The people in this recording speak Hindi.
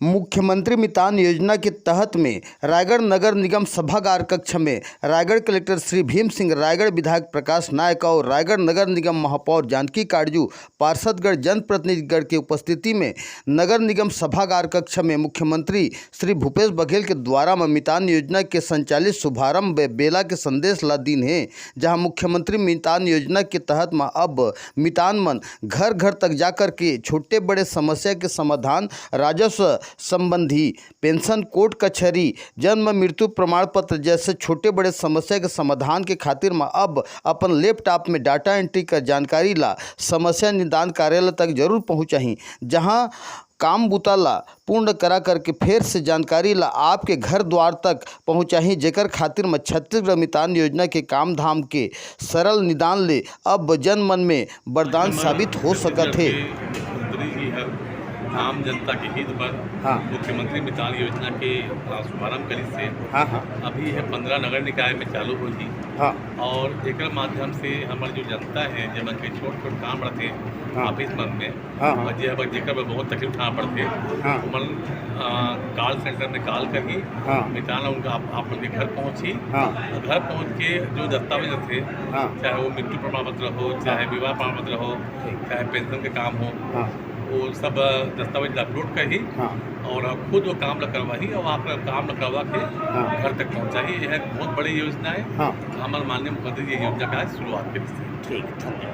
मुख्यमंत्री मितान योजना के तहत में रायगढ़ नगर निगम सभागार कक्ष में रायगढ़ कलेक्टर श्री भीम सिंह, रायगढ़ विधायक प्रकाश नायक और रायगढ़ नगर निगम महापौर जानकी काटजू, पार्षदगढ़ जनप्रतिनिधिगण की उपस्थिति में नगर निगम सभागार कक्ष में मुख्यमंत्री श्री भूपेश बघेल के द्वारा मितान योजना के संचालित शुभारंभ बेला के संदेश ला दिन है, जहां मुख्यमंत्री मितान योजना के तहत में अब मितान मन घर घर तक जाकर के छोटे बड़े समस्या के समाधान, राजस्व संबंधी, पेंशन, कोर्ट कचहरी, जन्म मृत्यु प्रमाण पत्र जैसे छोटे बड़े समस्या के समाधान के खातिर में अब अपन लैपटॉप में डाटा एंट्री कर जानकारी ला समस्या निदान कार्यालय तक जरूर पहुँचाही, जहां काम बुता ला पूर्ण करा करके फिर से जानकारी ला आपके घर द्वार तक पहुँचाही, जेकर खातिर में छत्तीसगढ़ मितान योजना के काम धाम के सरल निदान ले अब जन मन में वरदान साबित हो सकत है। आम जनता के हित पर मुख्यमंत्री मितान योजना के शुभारंभ करी से अभी है 15 नगर निकाय में चालू होगी और एक माध्यम से हमारे जो जनता है जब के छोट छोट काम रहते ऑफिस मन में और जेकर में बहुत तकलीफ उठाना पड़ते मन कॉल सेंटर में कॉल कर ही मितान उनका आप उनके घर पहुँची, घर पहुँच के जो दस्तावेज थे, चाहे वो मृत्यु प्रमाण पत्र हो, चाहे विवाह प्रमाण पत्र हो, चाहे पेंशन के काम हो, वो सब दस्तावेज अपलोड कर ही और खुद वो काम न करवा ही और आप काम न करवा के घर तक पहुँचा ही। यह बहुत बड़ी योजना है। हमारे माननीय मुख्यमंत्री ये योजना का शुरुआत करी। ठीक।